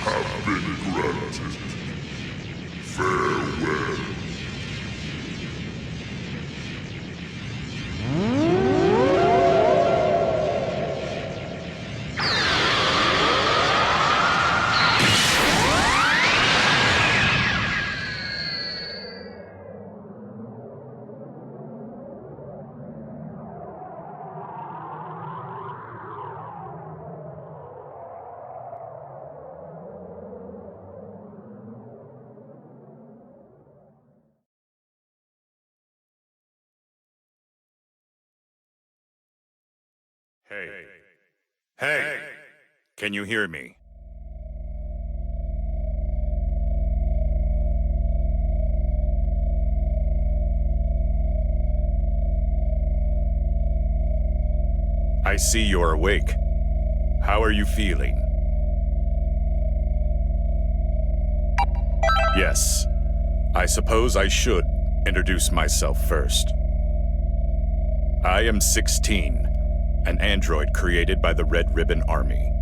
have been granted. Farewell. Hey. Hey! Can you hear me? I see you're awake. How are you feeling? Yes. I suppose I should introduce myself first. I am 16. An android created by the Red Ribbon Army.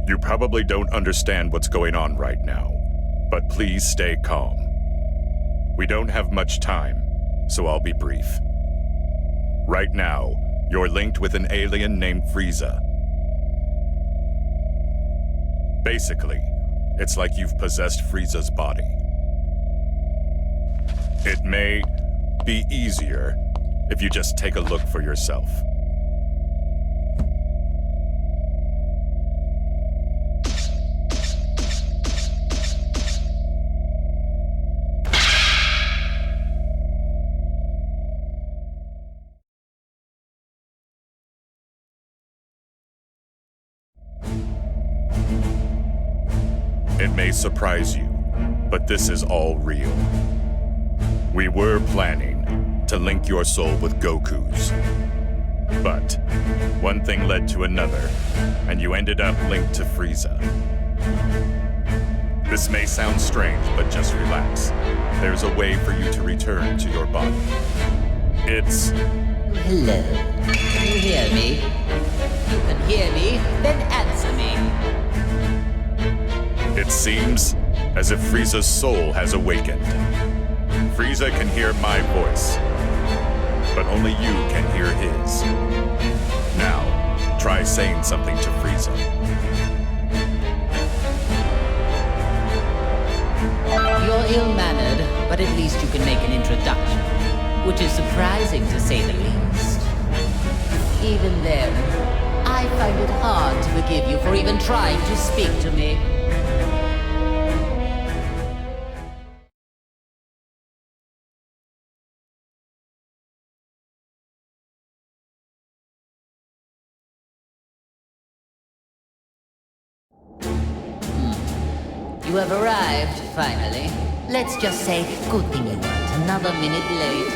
You probably don't understand what's going on right now, but please stay calm. We don't have much time, so I'll be brief. Right now, you're linked with an alien named Frieza. Basically, it's like you've possessed Frieza's body. It may be easier if you just take a look for yourself. It may surprise you, but this is all real. We were planning to link your soul with Goku's. But one thing led to another, and you ended up linked to Frieza. This may sound strange, but just relax. There's a way for you to return to your body. It's... Hello. Can you hear me? You can hear me, then answer me. It seems as if Frieza's soul has awakened. Frieza can hear my voice, but only you can hear his. Now, try saying something to Frieza. You're ill-mannered, but at least you can make an introduction, which is surprising to say the least. Even then, I find it hard to forgive you for even trying to speak to me. You have arrived, finally. Let's just say, good thing you weren't another minute late.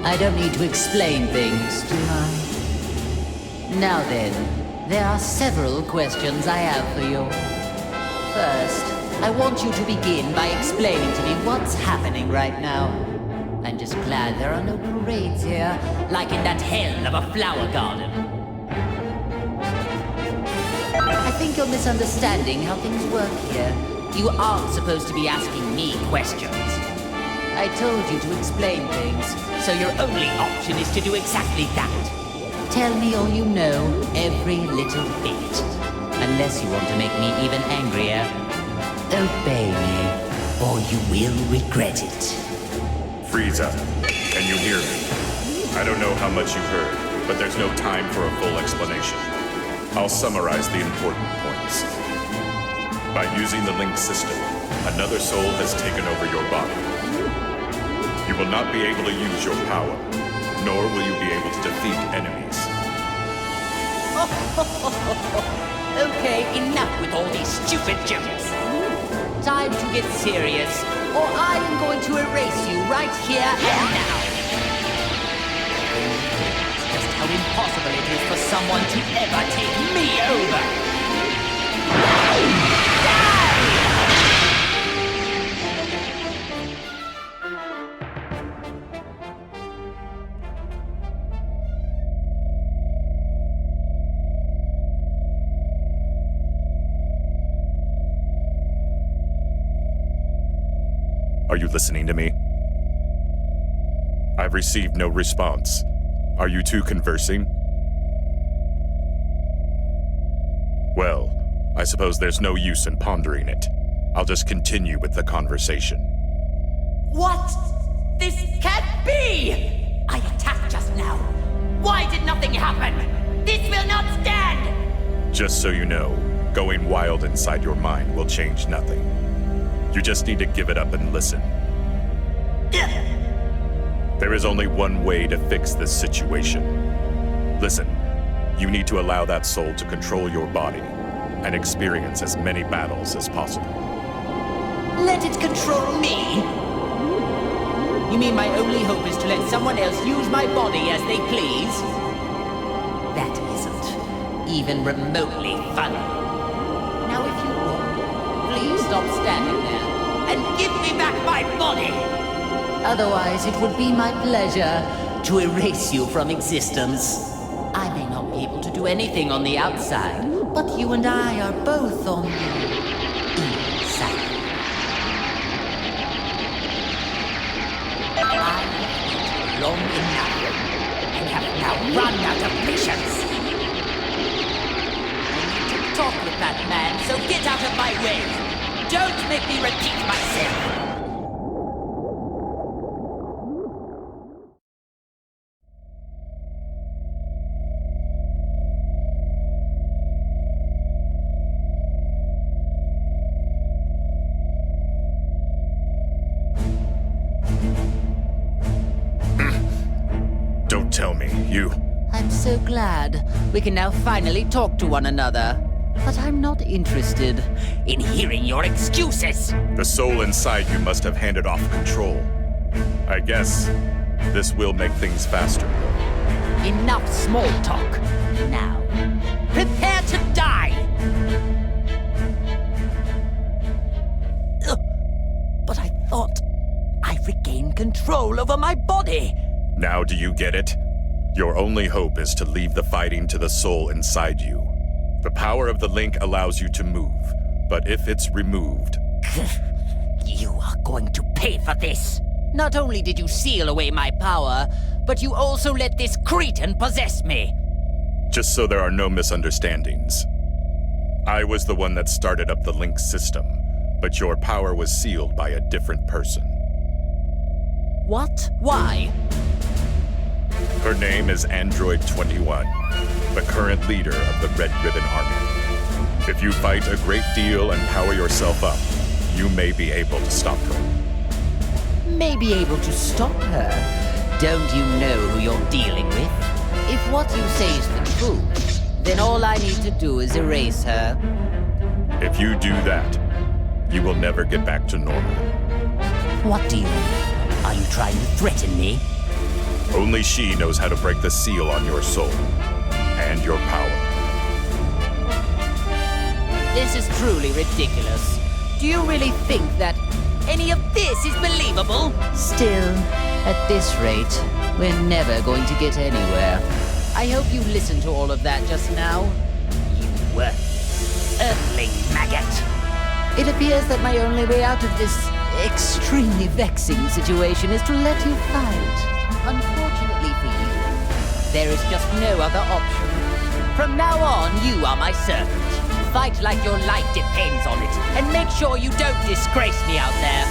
I don't need to explain things, do I? Now then, there are several questions I have for you. First, I want you to begin by explaining to me what's happening right now. I'm just glad there are no parades here, like in that hell of a flower garden. I think you're misunderstanding how things work here. You aren't supposed to be asking me questions. I told you to explain things, so your only option is to do exactly that. Tell me all you know, every little bit. Unless you want to make me even angrier. Obey me, or you will regret it. Frieza, can you hear me? I don't know how much you heard, but there's no time for a full explanation. I'll summarize the important points. By using the link system, another soul has taken over your body. You will not be able to use your power, nor will you be able to defeat enemies. Okay, enough with all these stupid jokes. Time to get serious, or I am going to erase you right here and now. Just how impossible it is for someone to ever take me over. Are you listening to me? I've received no response. Are you two conversing? Well, I suppose there's no use in pondering it. I'll just continue with the conversation. What? This can't be! I attacked just now. Why did nothing happen? This will not stand! Just so you know, going wild inside your mind will change nothing. You just need to give it up and listen. There is only one way to fix this situation. Listen, you need to allow that soul to control your body and experience as many battles as possible. Let it control me? You mean my only hope is to let someone else use my body as they please? That isn't even remotely funny. Now if you would, please stop standing there and give me back my body! Otherwise, it would be my pleasure to erase you from existence. I may not be able to do anything on the outside, but you and I are both on the inside. I have waited long enough and have now run out of patience. I need to talk with that man, so get out of my way. Don't make me repeat myself. Tell me, you... I'm so glad we can now finally talk to one another. But I'm not interested in hearing your excuses. The soul inside you must have handed off control. I guess this will make things faster. Enough small talk. Now, prepare to die! But I thought I regained control over my body. Now do you get it? Your only hope is to leave the fighting to the soul inside you. The power of the link allows you to move, but if it's removed... You are going to pay for this! Not only did you seal away my power, but you also let this cretin possess me! Just so there are no misunderstandings. I was the one that started up the link system, but your power was sealed by a different person. What? Why? Her name is Android 21, the current leader of the Red Ribbon Army. If you fight a great deal and power yourself up, you may be able to stop her. May be able to stop her? Don't you know who you're dealing with? If what you say is the truth, then all I need to do is erase her. If you do that, you will never get back to normal. What do you mean? Are you trying to threaten me? Only she knows how to break the seal on your soul and your power. This is truly ridiculous. Do you really think that any of this is believable? Still, at this rate, we're never going to get anywhere. I hope you listened to all of that just now. You worthless earthling maggot. It appears that my only way out of this extremely vexing situation is to let you fight. Unfortunately for you, there is just no other option. From now on, you are my servant. Fight like your life depends on it, and make sure you don't disgrace me out there.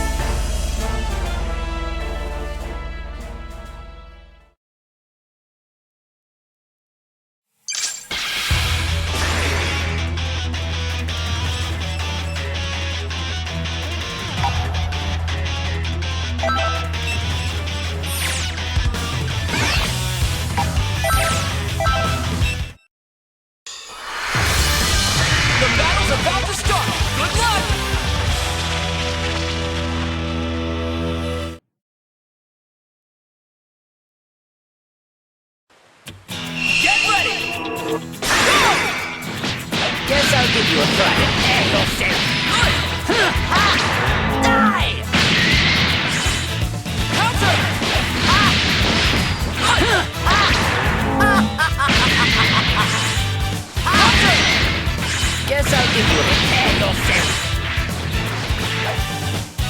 Guess I'll give you a try to air yourself. Die! Counter! Guess I'll give you a air yourself.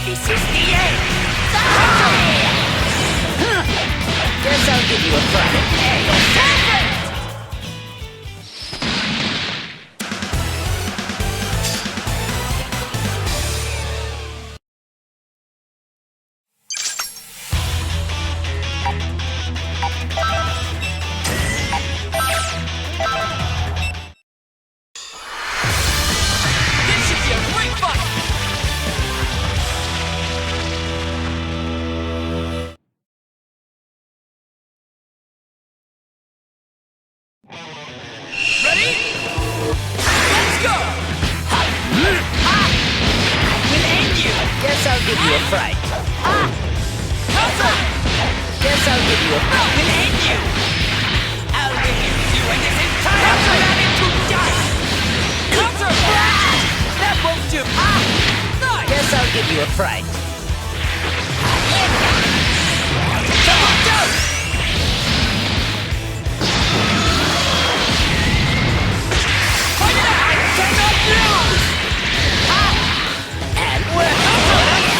This is the end. give you a fright. Hey, this should be a great fight! Ready? Let's go! We'll end you! Guess I'll give you a fright. Counter! Guess I'll give you a fright. We'll end you! I'll reduce you and this entire planet to dust! Counter! That won't do! Nice! Guess I'll give you a fright. Come on, go! And we're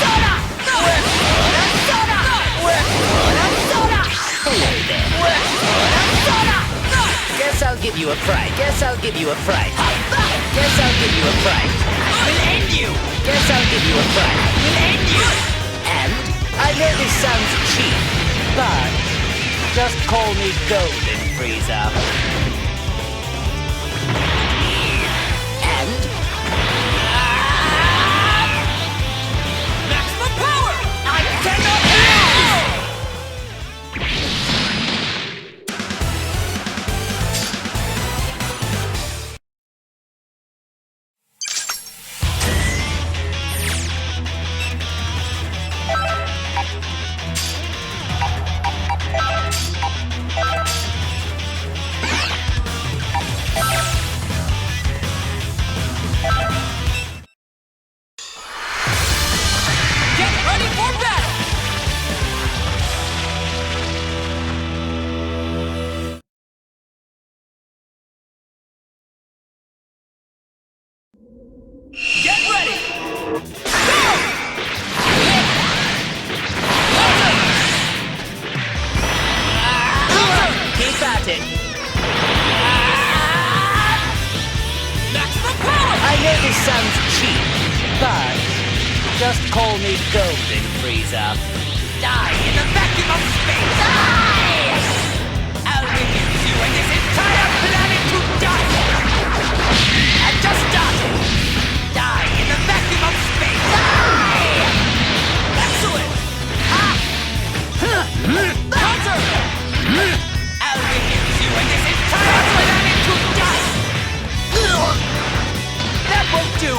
soda! We're soda! Hello there. We're soda! Guess I'll give you a fright. Guess I'll give you a fright. Guess I'll give you a fright. We'll end you! Guess I'll give you a fright. We'll end you! And I know this sounds cheap, but just call me Golden Frieza. And maximum power! I cannot lose! Get ready for battle! Get ready! Go! Keep at it! Maximum power! I know this sounds cheap, but just call me Golden Frieza. Die in the vacuum of space! Die! I'll reduce you and this entire planet to dust! I've just started! Die in the vacuum of space! Die! Excellent! Counter! I'll reduce you and this entire planet to dust! That won't do!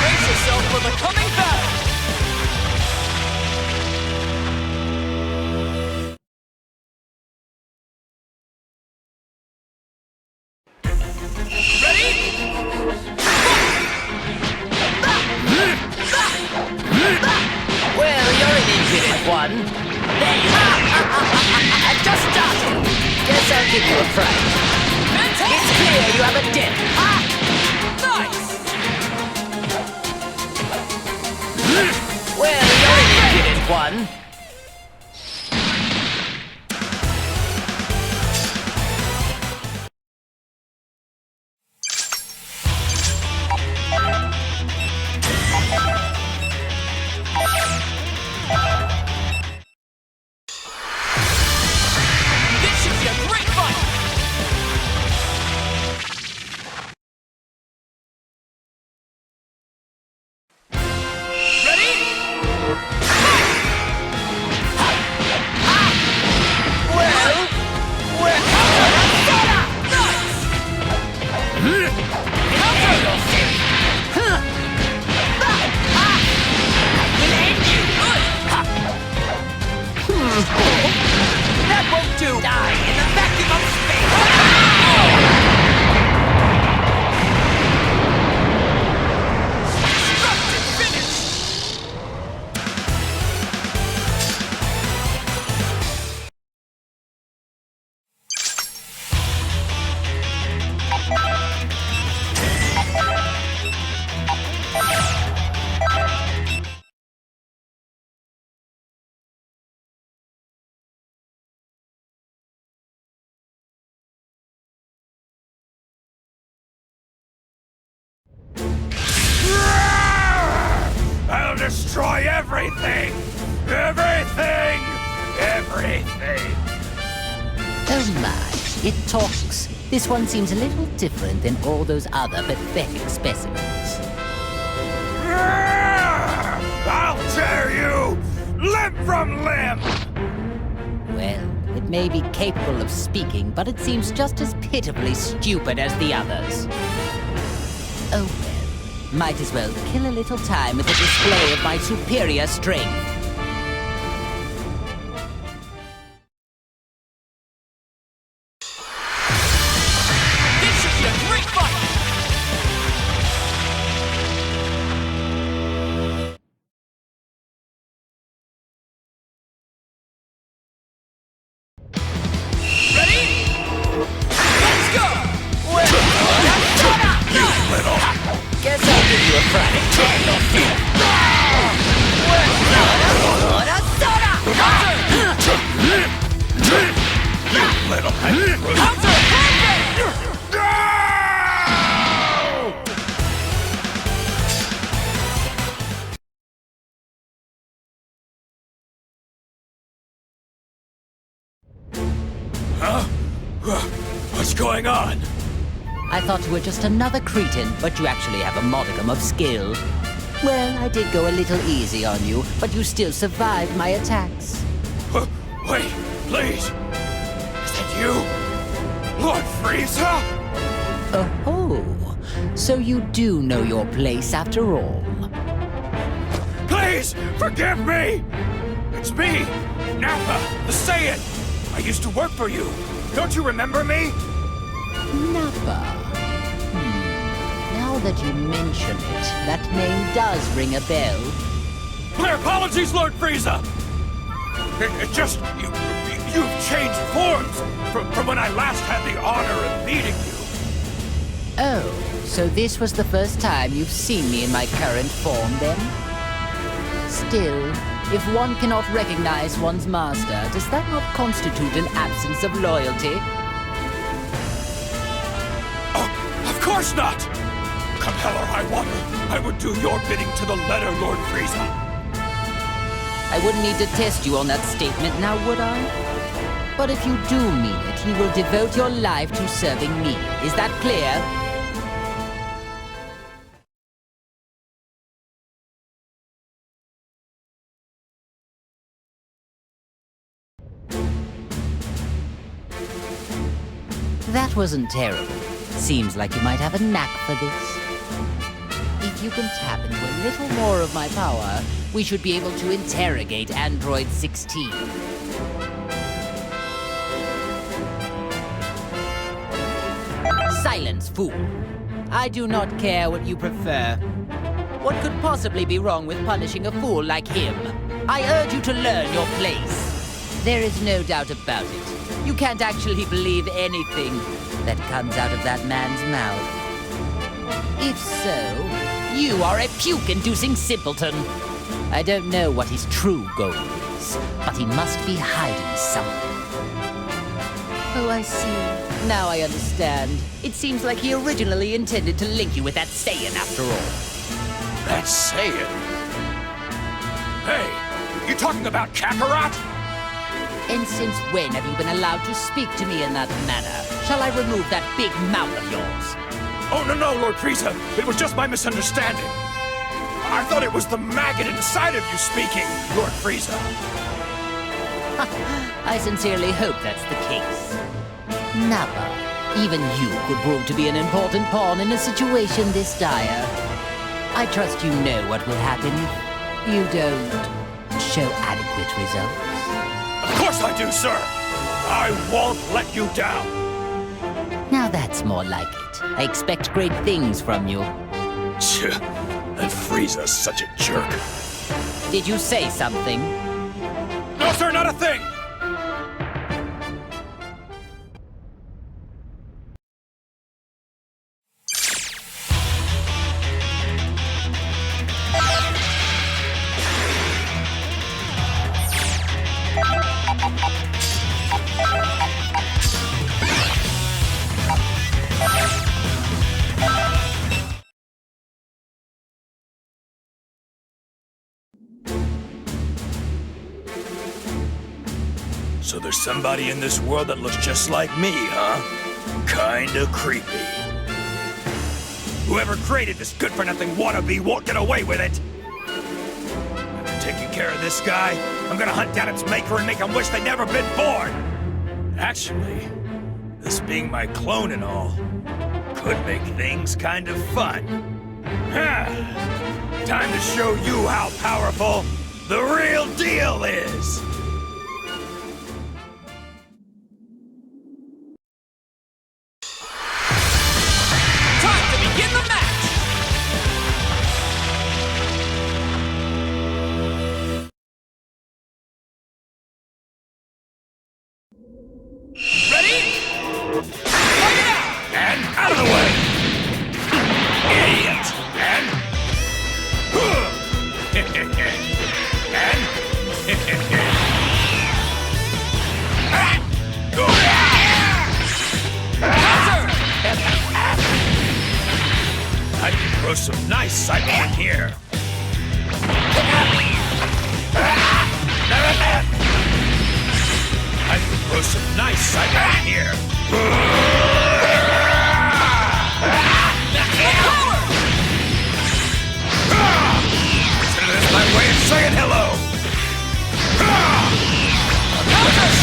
Brace yourself for the coming battle! Ready? Well, you're an impudent one. There you are. I just started. Guess I'll give you a fright. It's clear you have a dip. Nice! Well, you're an impudent one. This should be a great fight! Ready? Fight! destroy everything! Everything! Everything! Oh my, it talks. This one seems a little different than all those other pathetic specimens. I'll tear you! Limb from limb! Well, it may be capable of speaking, but it seems just as pitifully stupid as the others. Oh well, might as well kill a little time with a display of my superior strength. This should be a great fight! Ready? Let's go! Guess I'll give you a Friday candle. What's going on? I thought you were just another cretin, but you actually have a modicum of skill. Well, I did go a little easy on you, but you still survived my attacks. Wait, please! Is that you? Lord Frieza? Oh, so you do know your place after all. Please, forgive me! It's me, Nappa, the Saiyan! I used to work for you. Don't you remember me? Nappa. Now that you mention it, that name does ring a bell. My apologies, Lord Frieza! It just... You've changed forms from when I last had the honor of meeting you. Oh, so this was the first time you've seen me in my current form, then? Still, if one cannot recognize one's master, does that not constitute an absence of loyalty? Oh, of course not! Come hell or high water, I would do your bidding to the letter, Lord Frieza. I wouldn't need to test you on that statement now, would I? But if you do mean it, you will devote your life to serving me. Is that clear? That wasn't terrible. Seems like you might have a knack for this. If you can tap into a little more of my power, we should be able to interrogate Android 16. Silence, fool. I do not care what you prefer. What could possibly be wrong with punishing a fool like him? I urge you to learn your place. There is no doubt about it. You can't actually believe anything that comes out of that man's mouth. If so, you are a puke-inducing simpleton. I don't know what his true goal is, but he must be hiding something. Oh, I see. Now I understand. It seems like he originally intended to link you with that Saiyan after all. That Saiyan? Hey, you talking about Kakarot? And since when have you been allowed to speak to me in that manner? Shall I remove that big mouth of yours? Oh, no, Lord Frieza. It was just my misunderstanding. I thought it was the maggot inside of you speaking, Lord Frieza. I sincerely hope that's the case. Nappa, even you could prove to be an important pawn in a situation this dire. I trust you know what will happen if you don't show adequate results. Of course I do, sir. I won't let you down. Now that's more like it. I expect great things from you. That Frieza's such a jerk. Did you say something? No, sir, not a thing! So there's somebody in this world that looks just like me, huh? Kinda creepy. Whoever created this good-for-nothing wannabe won't get away with it! After taking care of this guy, I'm gonna hunt down its maker and make him wish they'd never been born! Actually, this being my clone and all, could make things kind of fun. Time to show you how powerful the real deal is! Time to begin the match! Ready? Fight it out! And out of the way! Idiot! And... I can throw some nice cycle in here. I can throw some nice cycle in here. That's my way of saying hello.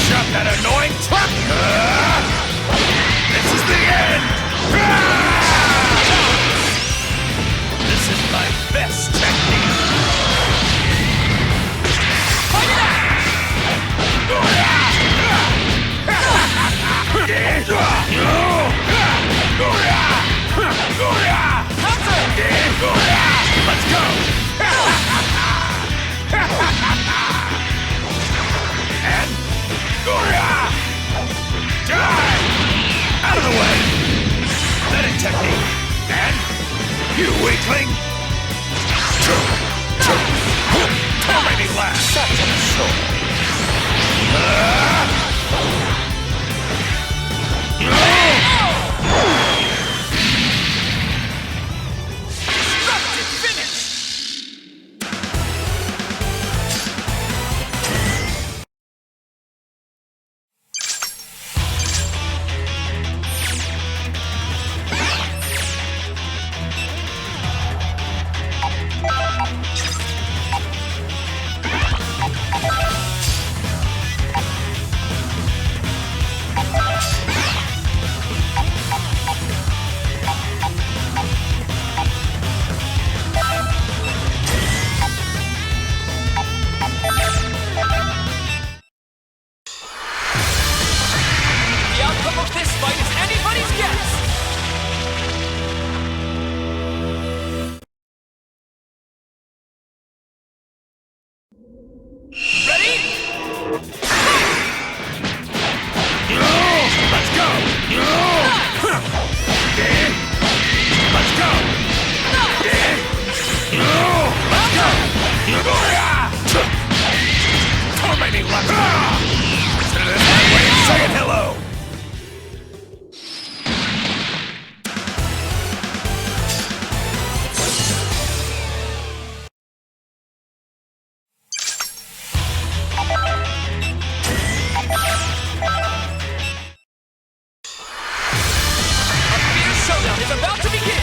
Shut that annoying truck! This is the end! This is my best technique! Fight it out! Let's go! And... Die! Out of the way! That is technique! And... You weakling! Don't make me laugh! Shut up, The outcome of this fight is anybody's guess! Ready? Let's go! Let's go! Let's go! Don't make me laugh! That's my way of saying hello! A fierce showdown is about to begin!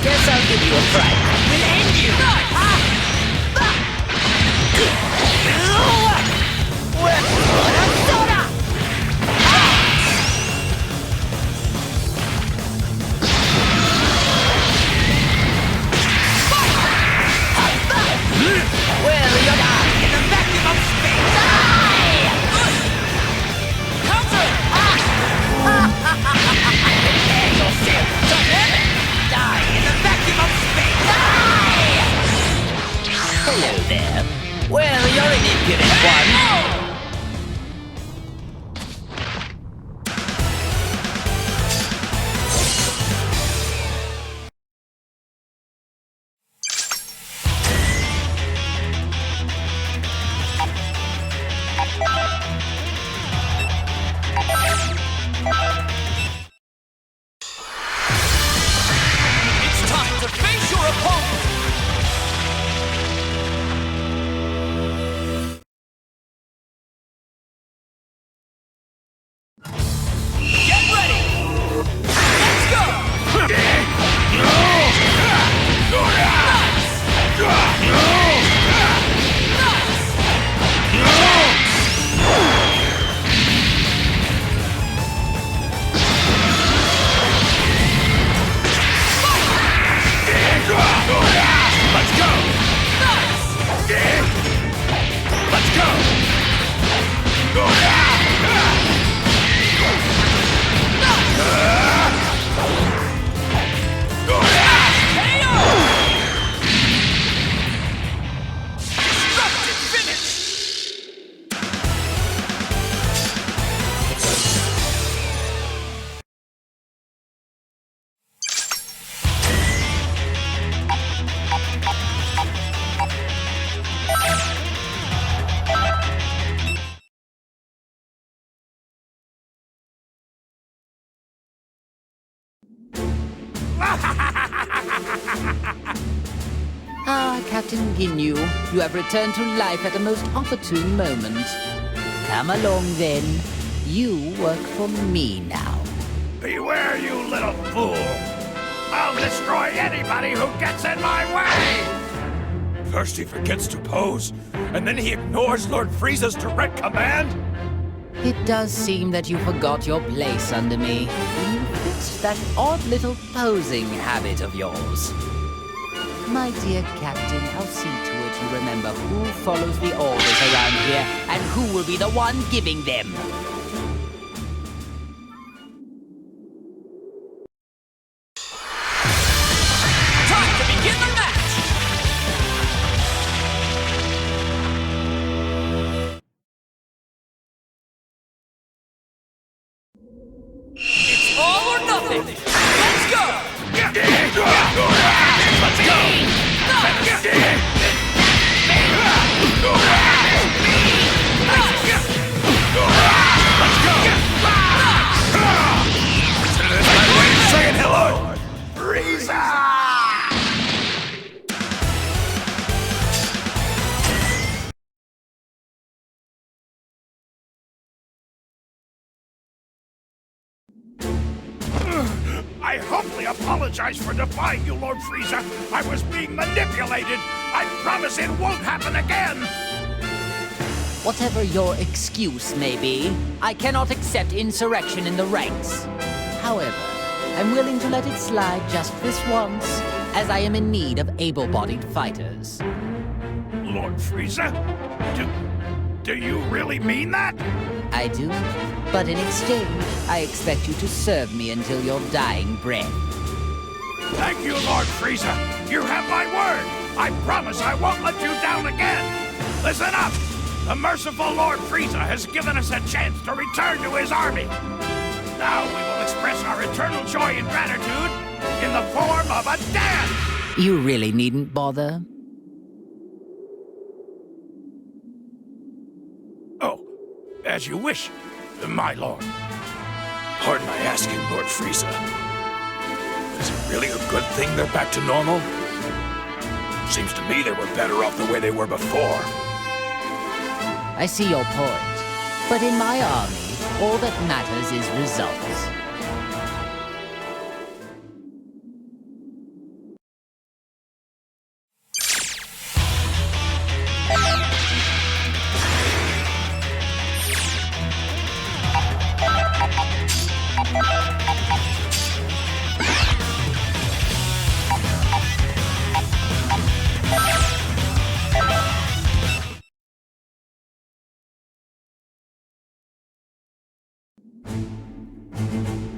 Guess I'll give you a fright. We'll end you! Well, you're dying in the vacuum of space! Counter! Prepare yourself to heaven! Die in the vacuum of space! Hello there. Well, you're an impudent one. It's time to face your opponent! Get ready! Let's go! Let's go! Let's go! Destructive finish! Ah, Captain Ginyu, you have returned to life at a most opportune moment. Come along then. You work for me now. Beware, you little fool! I'll destroy anybody who gets in my way! First he forgets to pose, and then he ignores Lord Frieza's direct command? It does seem that you forgot your place under me. You fixed that odd little posing habit of yours. My dear Captain, I'll see to it you remember who follows the orders around here and who will be the one giving them. Time to begin the match! It's all or nothing! Let's go! Let's go! Saying hello! Frieza! I humbly apologize for defying you, Lord Frieza. I was being manipulated. I promise it won't happen again. Whatever your excuse may be, I cannot accept insurrection in the ranks. However, I'm willing to let it slide just this once, as I am in need of able-bodied fighters. Lord Frieza? Do you really mean that? I do, but in exchange, I expect you to serve me until your dying breath. Thank you, Lord Frieza. You have my word. I promise I won't let you down again. Listen up. The merciful Lord Frieza has given us a chance to return to his army. Now we will express our eternal joy and gratitude in the form of a dance. You really needn't bother. Oh, as you wish, my lord. Pardon my asking, Lord Frieza. Is it really a good thing they're back to normal? Seems to me they were better off the way they were before. I see your point. But in my army, all that matters is results.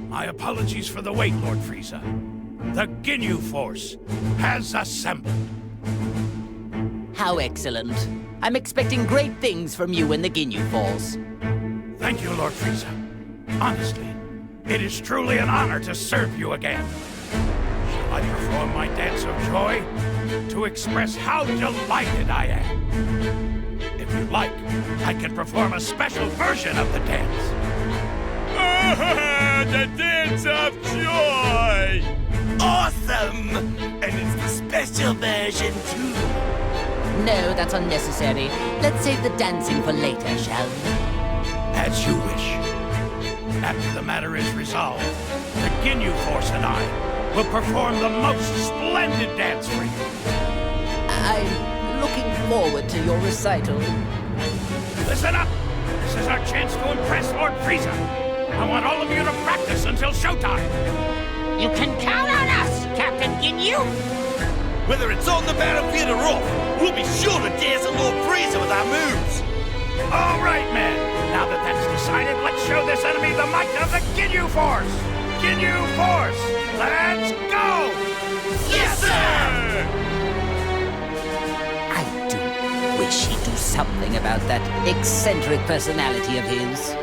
My apologies for the wait, Lord Frieza. The Ginyu Force has assembled. How excellent. I'm expecting great things from you and the Ginyu Force. Thank you, Lord Frieza. Honestly, it is truly an honor to serve you again. Shall I perform my dance of joy to express how delighted I am? If you like, I can perform a special version of the dance. The dance of joy! Awesome! And it's the special version too. No, that's unnecessary. Let's save the dancing for later, shall we? As you wish. After the matter is resolved, the Ginyu Force and I will perform the most splendid dance for you. I'm looking forward to your recital. Listen up! This is our chance to impress Lord Frieza. I want all of you to practice until showtime. You can count on us, Captain Ginyu! Whether it's on the battlefield or off, we'll be sure to dance a Lord Frieza with our moves. All right, men. Now that that's decided, let's show this enemy the might of the Ginyu Force. Ginyu Force, let's go! Yes, sir! I do wish he'd do something about that eccentric personality of his.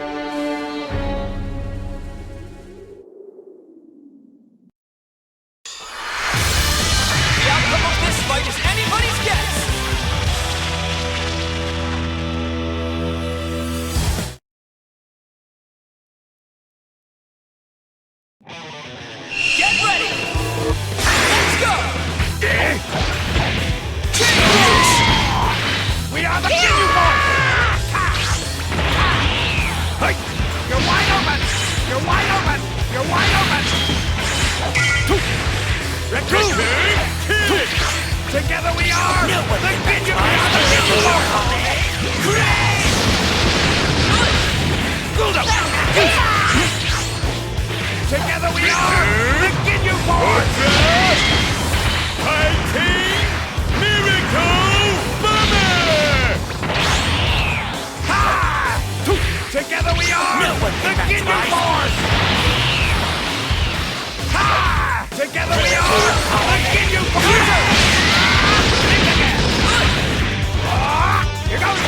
The outcome of this fight is anybody's guess! Get ready! Let's go! We are the Ginyu Force! Hey! You're wide open! You're wide open! You're wide open! Retreat! Together we are the Ginyu Force! Together we are the Ginyu Force! Fighting Miracle Bomber! Ha! Together we are the Ginyu Force! Ha! Together we are the Ginyu Force! Think again! Here goes!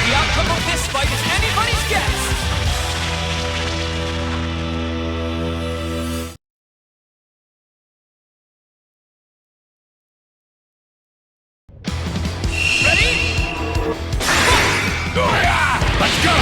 The outcome of this fight is anybody's guess! Let's go!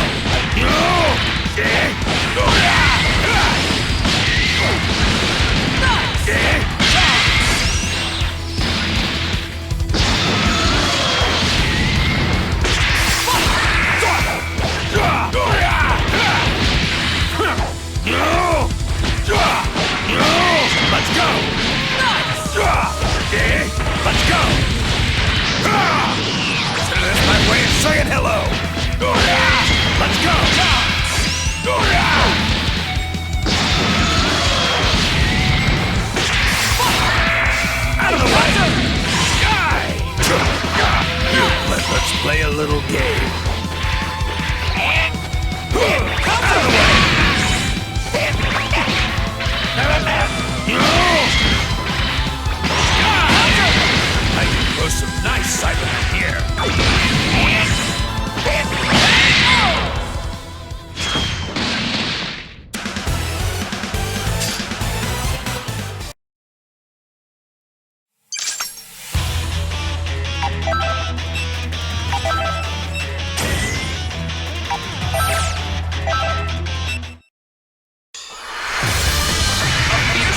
saying hello. Let's go. Out of the way. Let's play a little game. Out of the way. I can throw some nice silent here.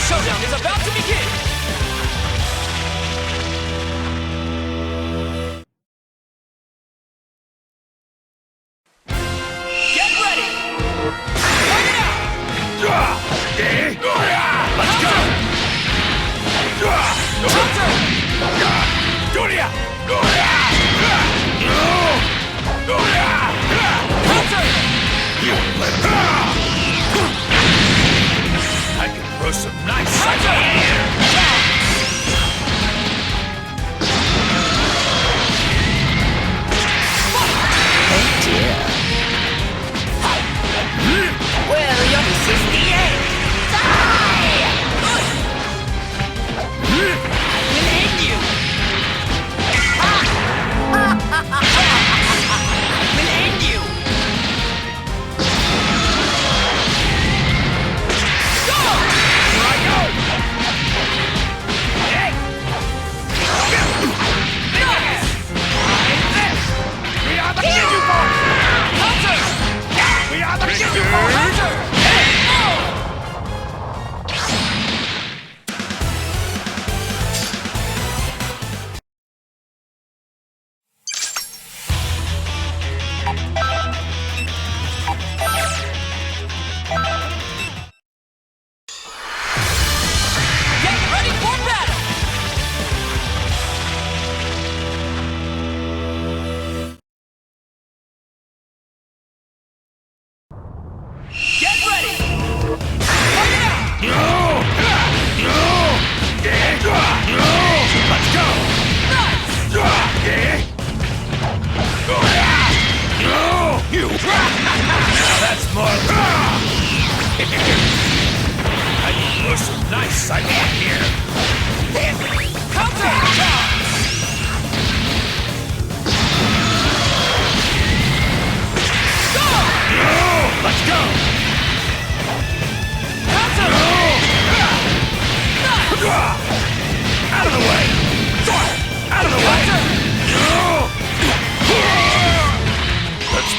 Showdown is about to begin! Get ready! Fight it out! Let's go! Counter! Counter! I can throw some nice silent here. Well, this is the end. Die! We'll end you. We'll end you.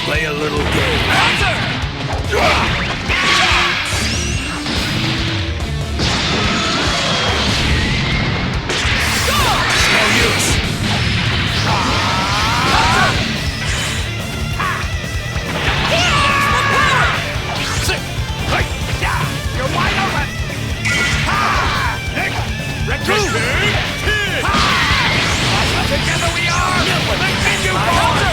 Play a little game. No use. You're wide open. Together we are. Continue forward.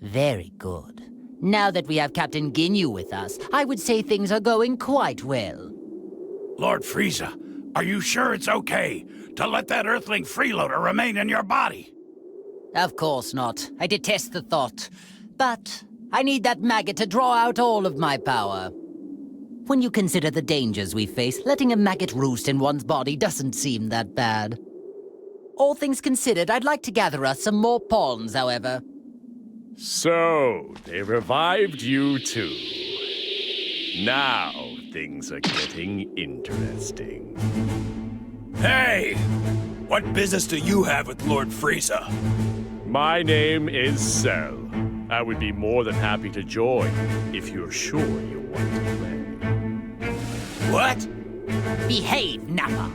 Very good. Now that we have Captain Ginyu with us, I would say things are going quite well. Lord Frieza, are you sure it's okay to let that Earthling freeloader remain in your body? Of course not. I detest the thought. But I need that maggot to draw out all of my power. When you consider the dangers we face, letting a maggot roost in one's body doesn't seem that bad. All things considered, I'd like to gather us some more pawns, however. So, they revived you too. Now, things are getting interesting. Hey! What business do you have with Lord Frieza? My name is Cell. I would be more than happy to join if you're sure you want to play. What? Behave, Nappa.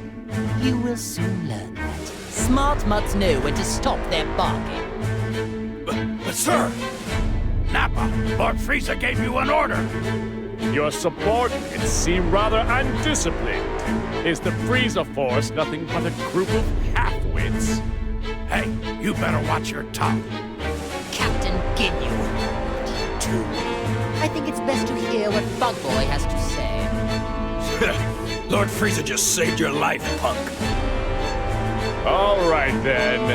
You will soon learn that. Smart mutts know when to stop their barking. But sir, Nappa, Lord Frieza gave you an order. Your subordinates seem rather undisciplined. Is the Frieza Force nothing but a group of half-wits? Hey, you better watch your tongue. Captain Ginyu. I think it's best to hear what Bugboy has to say. Lord Frieza just saved your life, punk. All right, then.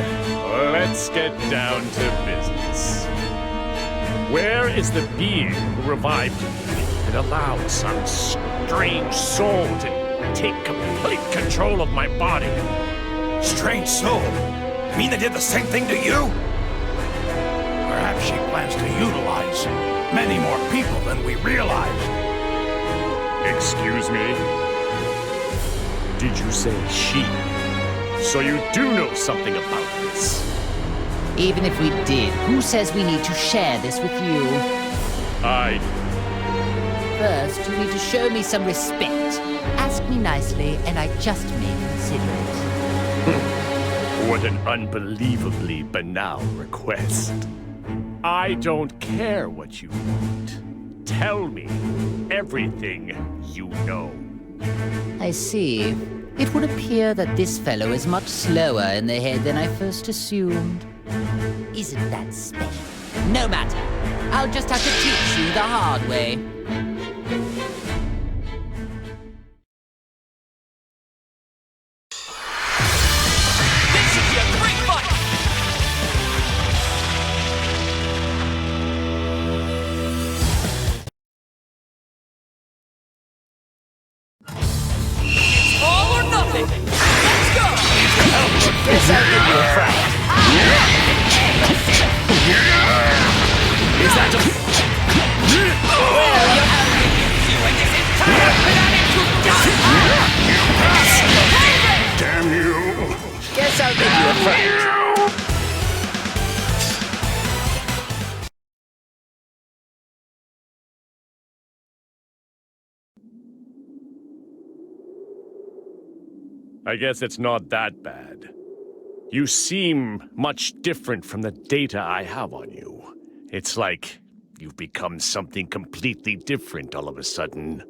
Let's get down to business. Where is the being who revived me and allowed some strange soul to take complete control of my body? Strange soul? You mean they did the same thing to you? Perhaps she plans to utilize many more people than we realized. Excuse me? Did you say she? So you do know something about this? Even if we did, who says we need to share this with you? First, you need to show me some respect. Ask me nicely, and I just may consider it. What an unbelievably banal request. I don't care what you want. Tell me everything you know. I see. It would appear that this fellow is much slower in the head than I first assumed. Isn't that special? No matter. I'll just have to teach you the hard way. This should be a great fight! It's all or nothing! Let's go! Guess I'll give you a fright. Is that just... Well, you're hungry. You and this entire planet to die! Damn you! Guess I'll give you a fright. I guess it's not that bad. You seem much different from the data I have on you. It's like you've become something completely different all of a sudden.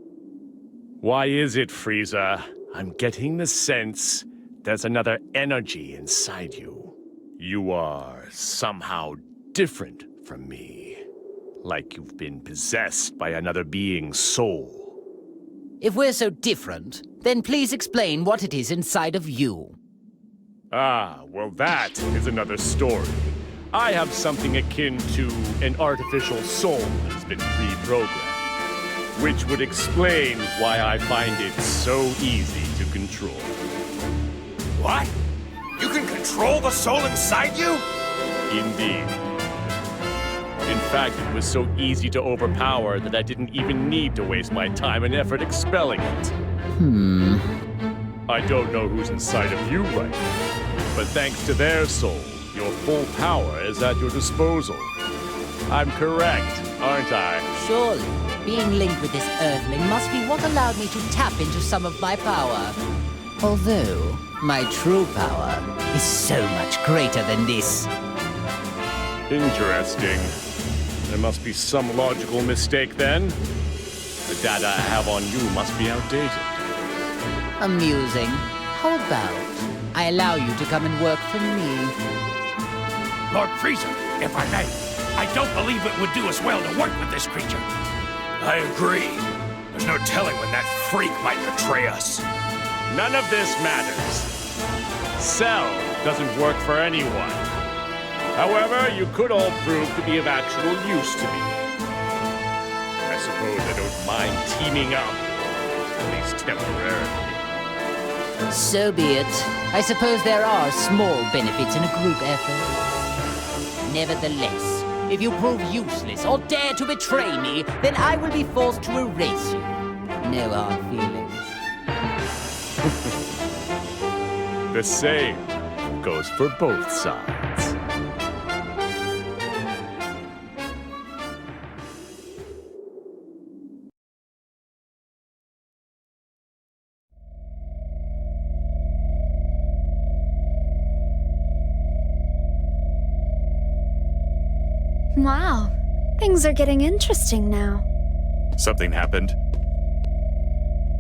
Why is it, Frieza? I'm getting the sense there's another energy inside you. You are somehow different from me. Like you've been possessed by another being's soul. If we're so different, then please explain what it is inside of you. Ah, well that is another story. I have something akin to an artificial soul that has been reprogrammed, which would explain why I find it so easy to control. What? You can control the soul inside you? Indeed. In fact, it was so easy to overpower that I didn't even need to waste my time and effort expelling it. I don't know who's inside of you right now, but thanks to their soul, your full power is at your disposal. I'm correct, aren't I? Surely, being linked with this Earthling must be what allowed me to tap into some of my power. Although, my true power is so much greater than this. Interesting. There must be some logical mistake then. The data I have on you must be outdated. Amusing. How about I allow you to come and work for me? Lord Frieza, if I may, I don't believe it would do us well to work with this creature. I agree. There's no telling when that freak might betray us. None of this matters. Cell doesn't work for anyone. However, you could all prove to be of actual use to me. I suppose I don't mind teaming up, at least temporarily. So be it. I suppose there are small benefits in a group effort. Nevertheless, if you prove useless or dare to betray me, then I will be forced to erase you. No hard feelings. The same. goes for both sides. Wow, things are getting interesting now. Something happened?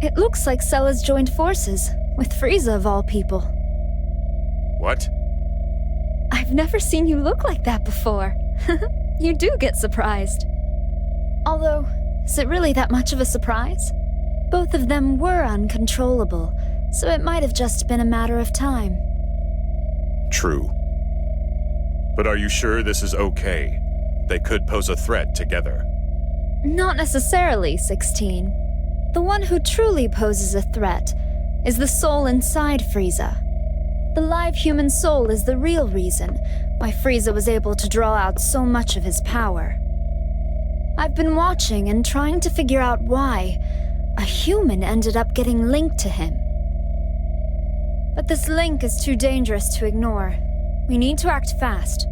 It looks like Cell has joined forces, with Frieza of all people. What? I've never seen you look like that before. You do get surprised. Although, is it really that much of a surprise? Both of them were uncontrollable, so it might have just been a matter of time. True. But are you sure this is okay? They could pose a threat together. Not necessarily, 16. The one who truly poses a threat is the soul inside Frieza. The live human soul is the real reason why Frieza was able to draw out so much of his power. I've been watching and trying to figure out why a human ended up getting linked to him. But this link is too dangerous to ignore. We need to act fast.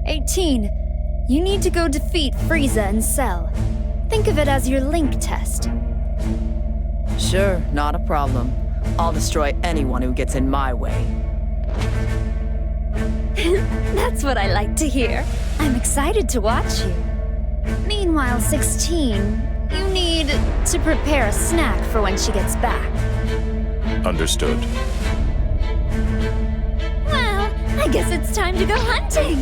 18, you need to go defeat Frieza and Cell. Think of it as your link test. Sure, not a problem. I'll destroy anyone who gets in my way. That's what I like to hear. I'm excited to watch you. Meanwhile, 16, you need to prepare a snack for when she gets back. Understood. Well, I guess it's time to go hunting.